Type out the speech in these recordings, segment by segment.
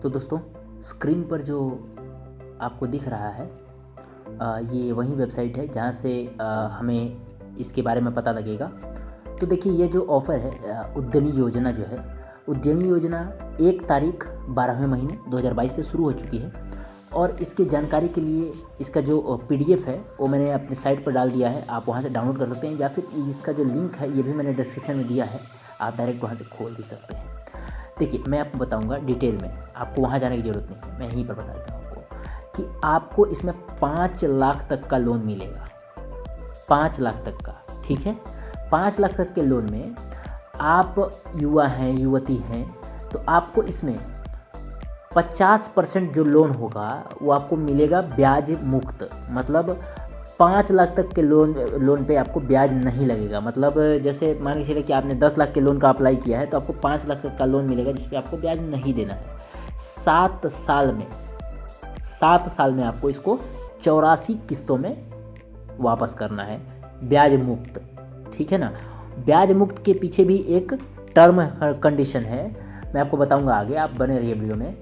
तो दोस्तों, स्क्रीन पर जो आपको दिख रहा है ये वही वेबसाइट है जहाँ से हमें इसके बारे में पता लगेगा। तो देखिए, ये जो ऑफ़र है उद्यमी योजना जो है, उद्यमी योजना 1 तारीख 12वें महीने 2022 से शुरू हो चुकी है। और इसकी जानकारी के लिए इसका जो PDF है वो मैंने अपनी साइट पर डाल दिया है, आप वहाँ से डाउनलोड कर सकते हैं, या फिर इसका जो लिंक है ये भी मैंने डिस्क्रिप्शन में दिया है, आप डायरेक्ट वहाँ से खोल भी सकते हैं। देखिए, मैं आपको बताऊंगा डिटेल में, आपको वहाँ जाने की ज़रूरत नहीं है, मैं यहीं पर बता देता हूँ आपको कि आपको इसमें 5 लाख तक का लोन मिलेगा। 5 लाख तक का, ठीक है। 5 लाख तक के लोन में आप युवा हैं, युवती हैं, तो आपको इसमें 50% जो लोन होगा वो आपको मिलेगा ब्याज मुक्त। मतलब 5 लाख तक के लोन पे आपको ब्याज नहीं लगेगा। मतलब जैसे मान के चलिए कि आपने 10 लाख के लोन का अप्लाई किया है, तो आपको 5 लाख तक का लोन मिलेगा जिस पे आपको ब्याज नहीं देना है। 7 साल में आपको इसको 84 किस्तों में वापस करना है, ब्याज मुक्त, ठीक है ना। ब्याज मुक्त के पीछे भी एक टर्म कंडीशन है, मैं आपको बताऊंगा आगे, आप बने रहिए वीडियो में।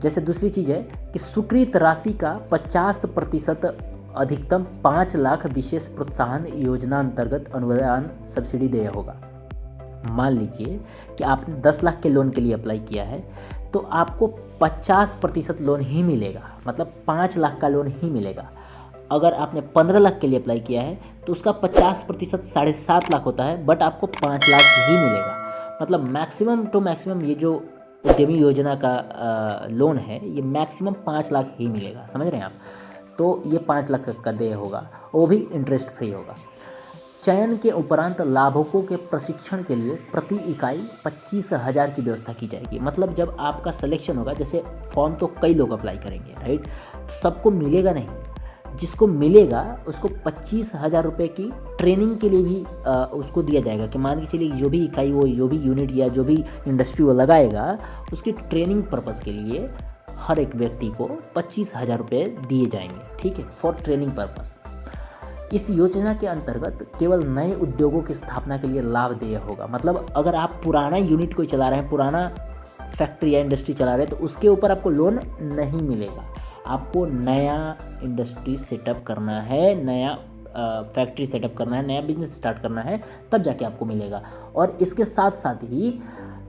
जैसे दूसरी चीज़ है कि स्वीकृत राशि का 50% अधिकतम 5 लाख विशेष प्रोत्साहन योजना अंतर्गत अनुदान सब्सिडी देय होगा। मान लीजिए कि आपने 10 लाख के लोन के लिए अप्लाई किया है, तो आपको 50% लोन ही मिलेगा, मतलब 5 लाख का लोन ही मिलेगा। अगर आपने 15 लाख के लिए अप्लाई किया है तो उसका 50% 7.5 लाख होता है, बट आपको 5 लाख ही मिलेगा। मतलब मैक्सिमम टू मैक्सिमम ये जो उद्यमी योजना का लोन है ये मैक्सिमम 5 लाख ही मिलेगा, समझ रहे हैं आप। तो ये 5 लाख तक का देय होगा, वो भी इंटरेस्ट फ्री होगा। चयन के उपरांत लाभुकों के प्रशिक्षण के लिए प्रति इकाई 25,000 की व्यवस्था की जाएगी। मतलब जब आपका सिलेक्शन होगा, जैसे फॉर्म तो कई लोग अप्लाई करेंगे, राइट, तो सबको मिलेगा नहीं, जिसको मिलेगा उसको 25,000 रुपये की ट्रेनिंग के लिए भी उसको दिया जाएगा। कि मान के चलिए जो भी इकाई वो, जो भी यूनिट या जो भी इंडस्ट्री वो लगाएगा, उसकी ट्रेनिंग पर्पज़ के लिए हर एक व्यक्ति को 25,000 रुपये दिए जाएंगे, ठीक है, फॉर ट्रेनिंग पर्पज़। इस योजना के अंतर्गत केवल नए उद्योगों की स्थापना के लिए लाभ देय होगा। मतलब अगर आप पुराना यूनिट कोई चला रहे हैं, पुराना फैक्ट्री या इंडस्ट्री चला रहे हैं, तो उसके ऊपर आपको लोन नहीं मिलेगा। आपको नया इंडस्ट्री सेटअप करना है, नया फैक्ट्री सेटअप करना है, नया बिजनेस स्टार्ट करना है, तब जाके आपको मिलेगा। और इसके साथ साथ ही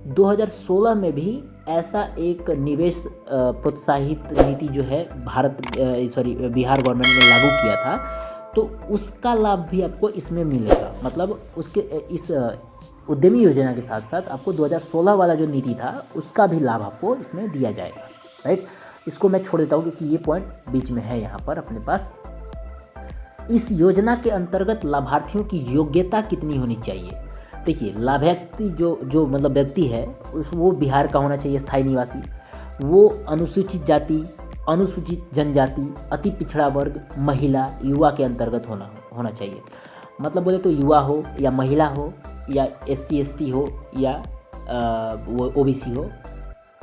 2016 में भी ऐसा एक निवेश प्रोत्साहित नीति जो है बिहार गवर्नमेंट ने लागू किया था, तो उसका लाभ भी आपको इसमें मिलेगा। मतलब उसके इस उद्यमी योजना के साथ साथ आपको 2016 वाला जो नीति था उसका भी लाभ आपको इसमें दिया जाएगा, राइट। इसको मैं छोड़ देता हूँ क्योंकि ये पॉइंट बीच में है यहाँ पर अपने पास। इस योजना के अंतर्गत लाभार्थियों की योग्यता कितनी होनी चाहिए? देखिए, लाभार्थी जो मतलब व्यक्ति है वो बिहार का होना चाहिए, स्थायी निवासी, वो अनुसूचित जाति, अनुसूचित जनजाति, अति पिछड़ा वर्ग, महिला, युवा के अंतर्गत होना चाहिए। मतलब बोले तो युवा हो या महिला हो या SC ST हो या वो OBC हो,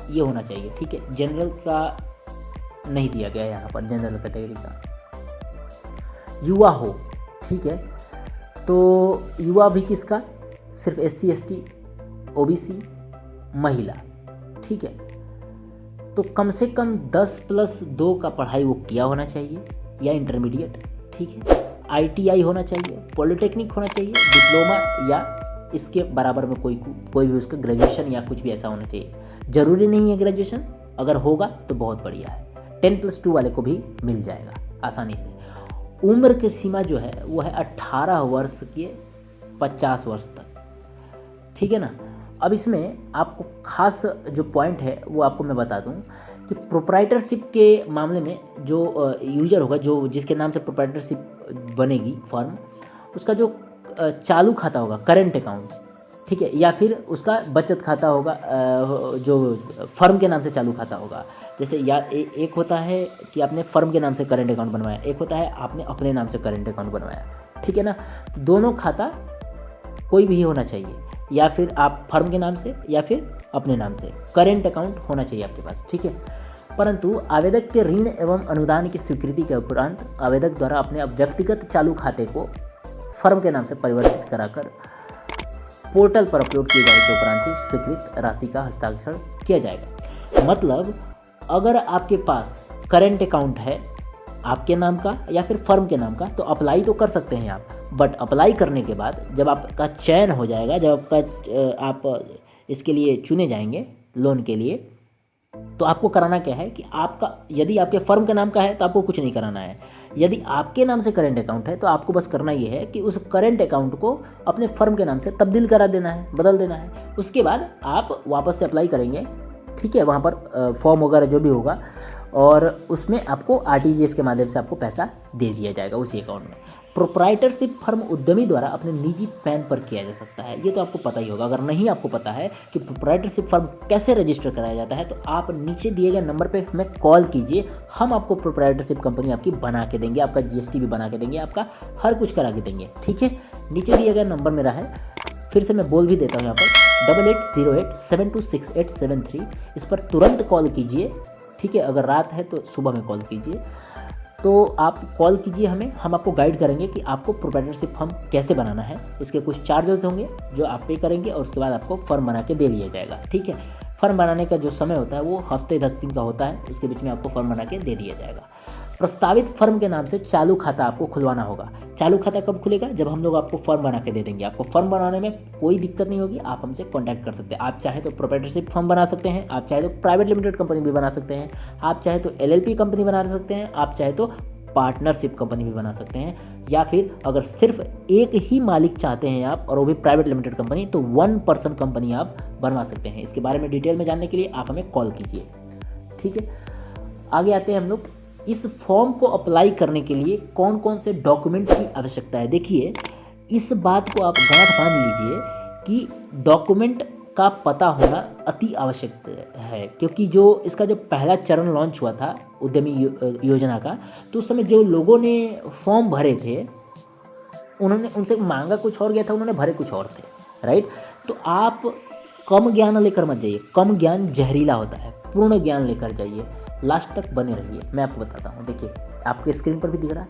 ये होना चाहिए, ठीक है। जनरल का नहीं दिया गया यहाँ पर, जनरल कैटेगरी का युवा हो, ठीक है। तो युवा भी किसका? सिर्फ SC ST, OBC, महिला, ठीक है। तो कम से कम 10+2 का पढ़ाई वो किया होना चाहिए या इंटरमीडिएट, ठीक है। ITI होना चाहिए, पॉलिटेक्निक होना चाहिए, डिप्लोमा या इसके बराबर में कोई भी उसका ग्रेजुएशन या कुछ भी ऐसा होना चाहिए। ज़रूरी नहीं है ग्रेजुएशन, अगर होगा तो बहुत बढ़िया है। 10+2 वाले को भी मिल जाएगा आसानी से। उम्र की सीमा जो है वो है 18 वर्ष के 50 वर्ष तक, ठीक है ना। अब इसमें आपको खास जो पॉइंट है वो आपको मैं बता दूं कि प्रोप्राइटरशिप के मामले में जो यूजर होगा, जो जिसके नाम से प्रोप्राइटरशिप बनेगी फर्म, उसका जो चालू खाता होगा, करेंट अकाउंट, ठीक है, या फिर उसका बचत खाता होगा जो फर्म के नाम से चालू खाता होगा। जैसे या एक होता है कि आपने फर्म के नाम से करेंट अकाउंट बनवाया, एक होता है आपने अपने नाम से करेंट अकाउंट बनवाया, ठीक है ना। तो दोनों खाता कोई भी होना चाहिए, या फिर आप फर्म के नाम से या फिर अपने नाम से करेंट अकाउंट होना चाहिए आपके पास, ठीक है। परंतु आवेदक के ऋण एवं अनुदान की स्वीकृति के उपरांत आवेदक द्वारा अपने व्यक्तिगत चालू खाते को फर्म के नाम से परिवर्तित कराकर पोर्टल पर अपलोड किए जाने के उपरांत ही स्वीकृत राशि का हस्ताक्षर किया जाएगा। मतलब अगर आपके पास करेंट अकाउंट है आपके नाम का या फिर फर्म के नाम का, तो अप्लाई तो कर सकते हैं आप। बट अप्लाई करने के बाद जब आपका चयन हो जाएगा, जब आप इसके लिए चुने जाएंगे लोन के लिए, तो आपको कराना क्या है कि आपका यदि आपके फर्म के नाम का है तो आपको कुछ नहीं कराना है। यदि आपके नाम से करेंट अकाउंट है तो आपको बस करना ये है कि उस करेंट अकाउंट को अपने फर्म के नाम से तब्दील करा देना है, बदल देना है। उसके बाद आप वापस से अप्लाई करेंगे, ठीक है, वहाँ पर फॉर्म वगैरह जो भी होगा, और उसमें आपको आरटीजीएस के माध्यम से आपको पैसा दे दिया जाएगा उसी अकाउंट में। प्रोप्राइटरशिप फर्म उद्यमी द्वारा अपने निजी पैन पर किया जा सकता है। ये तो आपको पता ही होगा। अगर नहीं आपको पता है कि प्रोप्राइटरशिप फर्म कैसे रजिस्टर कराया जाता है, तो आप नीचे दिए गए नंबर पे हमें कॉल कीजिए। हम आपको प्रोप्राइटरशिप कंपनी आपकी बना के देंगे, आपका जीएसटी भी बना के देंगे, आपका हर कुछ करा के देंगे, ठीक है। नीचे दिए गए नंबर मेरा है, फिर से मैं बोल भी देता हूँ यहाँ पर 8808726873। इस पर तुरंत कॉल कीजिए, ठीक है। अगर रात है तो सुबह में कॉल कीजिए। तो आप कॉल कीजिए हमें, हम आपको गाइड करेंगे कि आपको प्रोप्राइटरशिप फर्म कैसे बनाना है। इसके कुछ चार्जेस होंगे जो आप पे करेंगे और उसके बाद आपको फर्म बना के दे लिया जाएगा, ठीक है। फर्म बनाने का जो समय होता है वो हफ्ते 10 दिन का होता है, उसके बीच में आपको फर्म बना के दे दिया जाएगा। प्रस्तावित फर्म के नाम से चालू खाता आपको खुलवाना होगा। चालू खाता कब खुलेगा? जब हम लोग आपको फर्म बना के दे देंगे। आपको फर्म बनाने में कोई दिक्कत नहीं होगी, आप हमसे कांटेक्ट कर सकते हैं। आप चाहे तो प्रोप्राइटरशिप फर्म बना सकते हैं, आप चाहे तो प्राइवेट लिमिटेड कंपनी भी बना सकते हैं, आप चाहे तो एलएलपी कंपनी बना सकते हैं, आप चाहे तो पार्टनरशिप कंपनी भी बना सकते हैं, या फिर अगर सिर्फ एक ही मालिक चाहते हैं आप और वो भी प्राइवेट लिमिटेड कंपनी, तो 1 पर्सन कंपनी आप बनवा सकते हैं। इसके बारे में डिटेल में जानने के लिए आप हमें कॉल कीजिए, ठीक है। आगे आते हैं हम लोग। इस फॉर्म को अप्लाई करने के लिए कौन कौन से डॉक्यूमेंट की आवश्यकता है? देखिए, इस बात को आप गांठ बांध लीजिए कि डॉक्यूमेंट का पता होना अति आवश्यक है, क्योंकि जो इसका जो पहला चरण लॉन्च हुआ था उद्यमी योजना का, तो उस समय जो लोगों ने फॉर्म भरे थे उन्होंने उनसे मांगा कुछ और गया था, उन्होंने भरे कुछ और थे, राइट। तो आप कम ज्ञान लेकर मत जाइए, कम ज्ञान जहरीला होता है, पूर्ण ज्ञान लेकर जाइए, लास्ट तक बने रहिए। मैं आपको बताता हूँ, देखिए आपके स्क्रीन पर भी दिख रहा है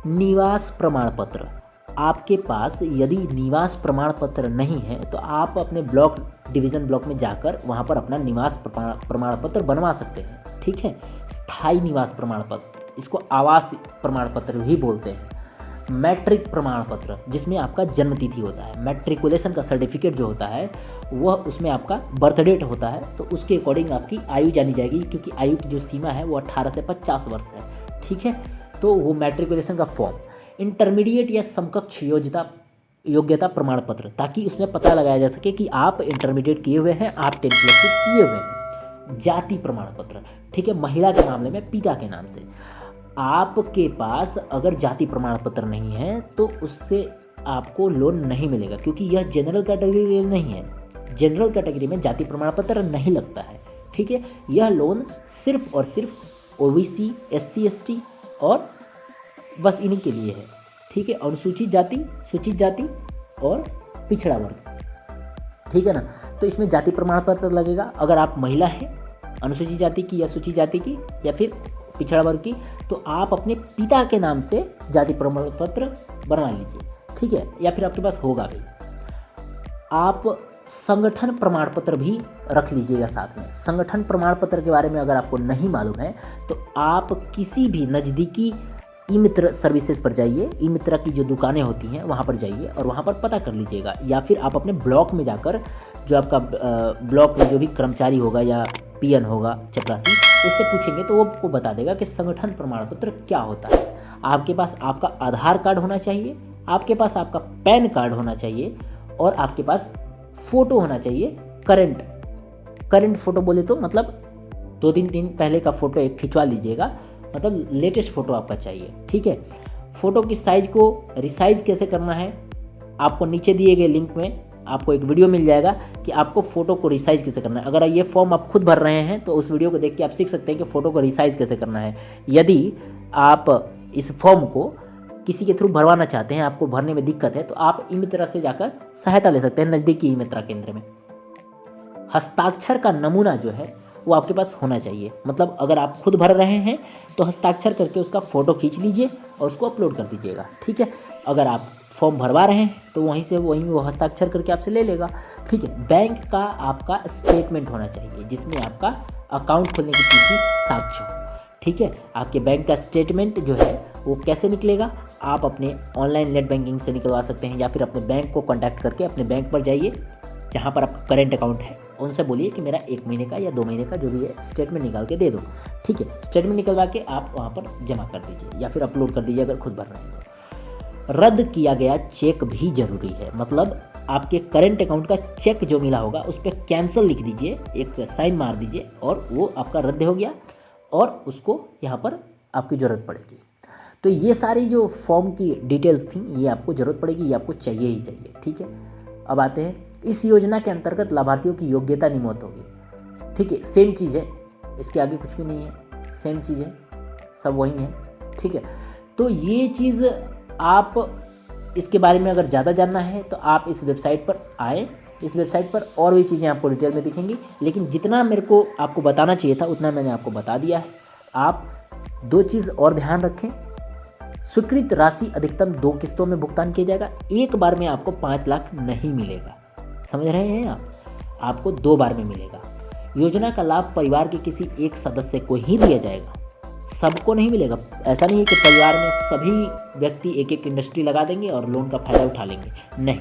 निवास प्रमाण पत्र। आपके पास यदि निवास प्रमाण पत्र नहीं है तो आप अपने ब्लॉक डिवीज़न ब्लॉक में जाकर वहाँ पर अपना निवास प्रमाण पत्र बनवा सकते हैं, ठीक है। स्थायी निवास प्रमाण पत्र, इसको आवास प्रमाण पत्र भी बोलते हैं। मैट्रिक प्रमाण पत्र, जिसमें आपका जन्म तिथि होता है, मैट्रिकुलेशन का सर्टिफिकेट जो होता है वह उसमें आपका बर्थ डेट होता है, तो उसके अकॉर्डिंग आपकी आयु जानी जाएगी, क्योंकि आयु की जो सीमा है वो 18 से 50 वर्ष है, ठीक है। तो वो मैट्रिकुलेशन का फॉर्म। इंटरमीडिएट या समकक्ष योग्यता प्रमाण पत्र, ताकि उसमें पता लगाया जा सके कि आप इंटरमीडिएट किए हुए हैं, आप 10+ किए हुए हैं। जाति प्रमाण पत्र, ठीक है, महिला के मामले में पिता के नाम से। आपके पास अगर जाति प्रमाण पत्र नहीं है तो उससे आपको लोन नहीं मिलेगा, क्योंकि यह जनरल कैटेगरी नहीं है। जनरल कैटेगरी में जाति प्रमाण पत्र नहीं लगता है, ठीक है। यह लोन सिर्फ और सिर्फ ओबीसी, SC ST और बस इन्हीं के लिए है, ठीक है। अनुसूचित जाति, सूचित जाति और पिछड़ा वर्ग, ठीक है ना। तो इसमें जाति प्रमाण पत्र लगेगा। अगर आप महिला हैं, अनुसूचित जाति की या सूचित जाति की या फिर पिछड़ा वर्ग की, तो आप अपने पिता के नाम से जाति प्रमाण पत्र बनवा लीजिए, ठीक है, या फिर आपके पास होगा भी। आप संगठन प्रमाण पत्र भी रख लीजिएगा साथ में। संगठन प्रमाण पत्र के बारे में अगर आपको नहीं मालूम है तो आप किसी भी नज़दीकी ई मित्र सर्विसेज पर जाइए, ई मित्रा की जो दुकानें होती हैं वहाँ पर जाइए और वहाँ पर पता कर लीजिएगा, या फिर आप अपने ब्लॉक में जाकर जो आपका ब्लॉक में जो भी कर्मचारी होगा या PN होगा चपरासी, उससे पूछेंगे तो वो आपको बता देगा कि संगठन प्रमाण पत्र क्या होता है। आपके पास आपका आधार कार्ड होना चाहिए, आपके पास आपका पैन कार्ड होना चाहिए और आपके पास फ़ोटो होना चाहिए। करंट फ़ोटो बोले तो मतलब 2-3 दिन पहले का फ़ोटो एक खिंचवा लीजिएगा, मतलब लेटेस्ट फ़ोटो आपका चाहिए, ठीक है। फ़ोटो की साइज़ को रिसाइज़ कैसे करना है, आपको नीचे दिए गए लिंक में आपको एक वीडियो मिल जाएगा कि आपको फ़ोटो को रिसाइज़ कैसे करना है। अगर ये फॉर्म आप खुद भर रहे हैं तो उस वीडियो को देख के आप सीख सकते हैं कि फ़ोटो को रिसाइज़ कैसे करना है। यदि आप इस फॉर्म को किसी के थ्रू भरवाना चाहते हैं, आपको भरने में दिक्कत है, तो आप ई मित्रा से जाकर सहायता ले सकते हैं नज़दीकी ई मित्रा केंद्र में। हस्ताक्षर का नमूना जो है वो आपके पास होना चाहिए, मतलब अगर आप खुद भर रहे हैं तो हस्ताक्षर करके उसका फ़ोटो खींच लीजिए और उसको अपलोड कर दीजिएगा, ठीक है। अगर आप फॉर्म भरवा रहे हैं तो वहीं वो हस्ताक्षर करके आपसे ले लेगा। ठीक है, बैंक का आपका स्टेटमेंट होना चाहिए जिसमें आपका अकाउंट खोलने की तिथि साक्ष्य हो। ठीक है, आपके बैंक का स्टेटमेंट जो है वो कैसे निकलेगा, आप अपने ऑनलाइन नेट बैंकिंग से निकलवा सकते हैं या फिर अपने बैंक को कॉन्टैक्ट करके अपने बैंक पर जाइए जहाँ पर आपका करेंट अकाउंट है, उनसे बोलिए कि मेरा 1 महीने का या 2 महीने का जो भी है स्टेटमेंट निकाल के दे दो। ठीक है, स्टेटमेंट निकलवा के आप वहाँ पर जमा कर दीजिए या फिर अपलोड कर दीजिए अगर खुद भर रहे हैं तो। रद्द किया गया चेक भी ज़रूरी है, मतलब आपके करेंट अकाउंट का चेक जो मिला होगा उस पर कैंसिल लिख दीजिए, एक साइन मार दीजिए और वो आपका रद्द हो गया और उसको यहाँ पर आपकी ज़रूरत पड़ेगी। तो ये सारी जो फॉर्म की डिटेल्स थी ये आपको ज़रूरत पड़ेगी, ये आपको चाहिए ही चाहिए। ठीक है, अब आते हैं इस योजना के अंतर्गत लाभार्थियों की योग्यता नियमित होगी। ठीक है, सेम चीज़ है, इसके आगे कुछ भी नहीं है, सेम चीज़ है, सब वही है। ठीक है, तो ये चीज़ आप इसके बारे में अगर ज़्यादा जानना है तो आप इस वेबसाइट पर आएँ, इस वेबसाइट पर और भी चीज़ें आपको डिटेल में दिखेंगी, लेकिन जितना मेरे को आपको बताना चाहिए था उतना मैंने आपको बता दिया है। आप 2 चीज़ और ध्यान रखें, स्वीकृत राशि अधिकतम 2 किस्तों में भुगतान किया जाएगा, एक बार में आपको 5 लाख नहीं मिलेगा, समझ रहे हैं आप, आपको 2 बार में मिलेगा। योजना का लाभ परिवार के किसी एक सदस्य को ही दिया जाएगा, सबको नहीं मिलेगा। ऐसा नहीं है कि परिवार में सभी व्यक्ति एक एक इंडस्ट्री लगा देंगे और लोन का फ़ायदा उठा लेंगे, नहीं,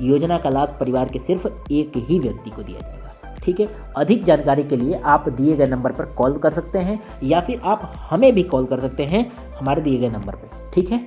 योजना का लाभ परिवार के सिर्फ एक ही व्यक्ति को दिया जाएगा। ठीक है, अधिक जानकारी के लिए आप दिए गए नंबर पर कॉल कर सकते हैं या फिर आप हमें भी कॉल कर सकते हैं हमारे दिए गए नंबर पर। ठीक है।